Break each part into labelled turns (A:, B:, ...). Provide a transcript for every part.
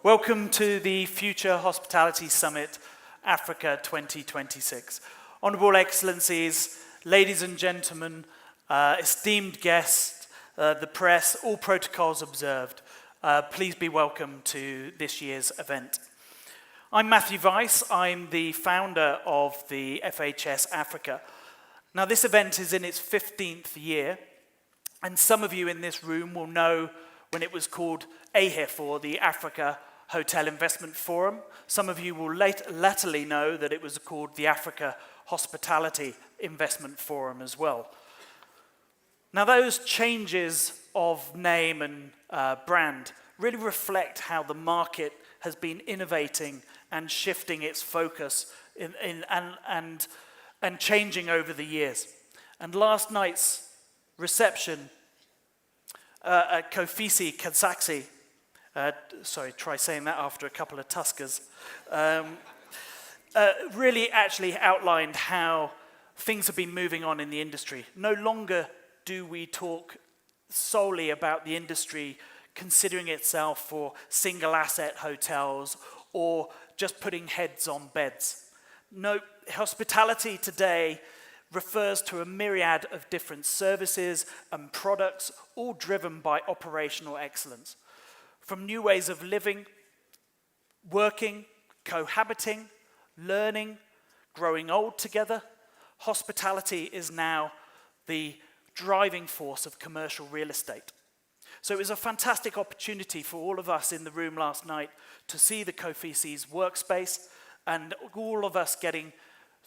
A: Welcome to the Future Hospitality Summit, Africa 2026. Honourable Excellencies, ladies and gentlemen, esteemed guests, the press, all protocols observed, please be welcome to this year's event. I'm Matthew Weihs. I'm the founder of the FHS Africa. Now, this event is in its 15th year, and some of you in this room will know when it was called AHIF, or the Africa Hotel Investment Forum. Some of you will latterly know that it was called the Africa Hospitality Investment Forum as well. Now, those changes of name and brand really reflect how the market has been innovating and shifting its focus and changing over the years. And last night's reception at Kofisi Kazaksi, try saying that after a couple of Tuskers, really actually outlined how things have been moving on in the industry. No longer do we talk solely about the industry considering itself for single asset hotels or just putting heads on beds. No, hospitality today refers to a myriad of different services and products, all driven by operational excellence. From new ways of living, working, cohabiting, learning, growing old together, hospitality is now the driving force of commercial real estate. So it was a fantastic opportunity for all of us in the room last night to see the Kofisi's workspace, and all of us getting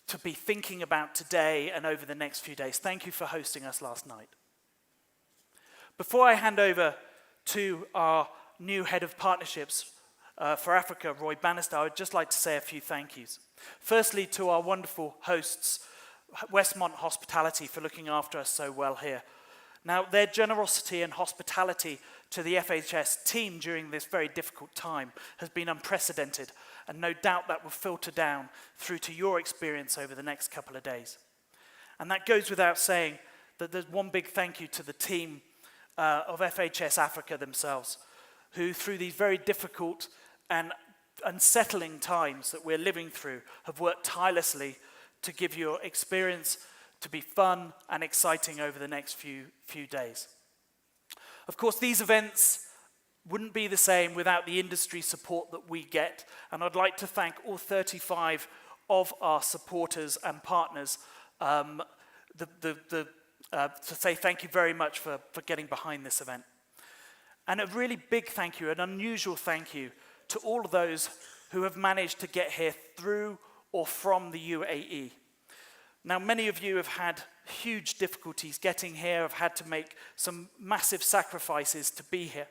A: to be thinking about today and over the next few days. Thank you for hosting us last night. Before I hand over to our new head of partnerships for Africa, Roy Bannister, I would just like to say a few thank yous. Firstly, to our wonderful hosts, Westmont Hospitality, for looking after us so well here. Now, their generosity and hospitality to the FHS team during this very difficult time has been unprecedented, and no doubt that will filter down through to your experience over the next couple of days. And that goes without saying that there's one big thank you to the team of FHS Africa themselves, who through these very difficult and unsettling times that we're living through have worked tirelessly to give your experience to be fun and exciting over the next few days. Of course, these events wouldn't be the same without the industry support that we get, and I'd like to thank all 35 of our supporters and partners to say thank you very much for getting behind this event. And a really big thank you, an unusual thank you, to all of those who have managed to get here through or from the UAE. Now, many of you have had huge difficulties getting here, have had to make some massive sacrifices to be here.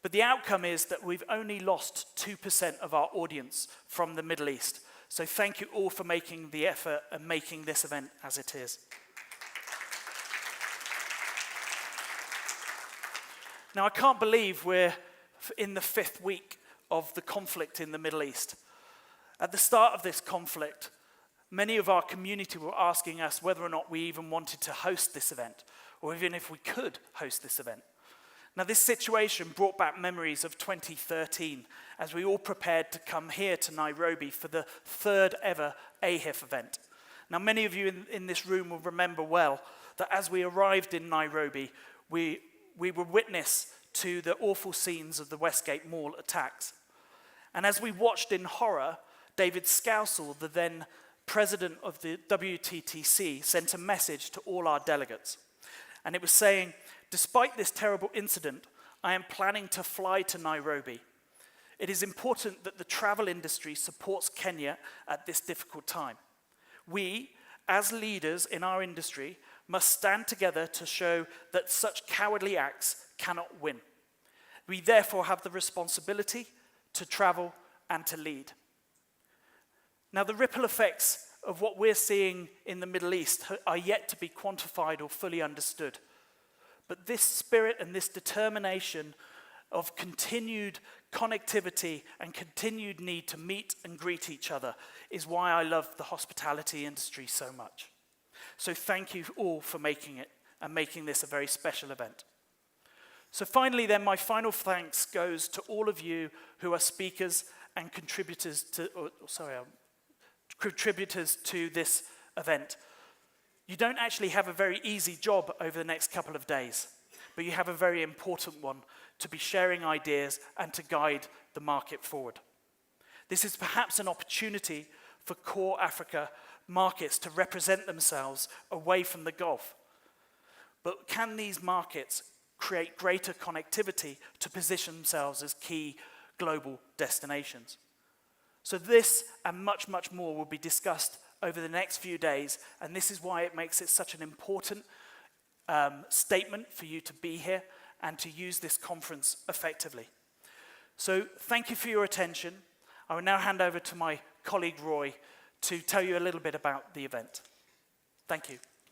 A: But the outcome is that we've only lost 2% of our audience from the Middle East. So thank you all for making the effort and making this event as it is. Now, I can't believe we're in the 5th week of the conflict in the Middle East. At the start of this conflict, many of our community were asking us whether or not we even wanted to host this event, or even if we could host this event. Now, this situation brought back memories of 2013, as we all prepared to come here to Nairobi for the 3rd ever AHIF event. Now, many of you in this room will remember well that as we arrived in Nairobi, we were witness to the awful scenes of the Westgate Mall attacks. And as we watched in horror, David Scousel, the then president of the WTTC, sent a message to all our delegates. And it was saying, despite this terrible incident, I am planning to fly to Nairobi. It is important that the travel industry supports Kenya at this difficult time. We, as leaders in our industry, must stand together to show that such cowardly acts cannot win. We therefore have the responsibility to travel and to lead. Now, the ripple effects of what we're seeing in the Middle East are yet to be quantified or fully understood. But this spirit and this determination of continued connectivity and continued need to meet and greet each other is why I love the hospitality industry so much. So thank you all for making it and making this a very special event. So finally then, my final thanks goes to all of you who are speakers and contributors to this event. You don't actually have a very easy job over the next couple of days, but you have a very important one, to be sharing ideas and to guide the market forward. This is perhaps an opportunity for core Africa markets to represent themselves away from the Gulf. But can these markets create greater connectivity to position themselves as key global destinations? So this and much, much more will be discussed over the next few days, and this is why it makes it such an important statement for you to be here and to use this conference effectively. So thank you for your attention. I will now hand over to my colleague Roy to tell you a little bit about the event. Thank you.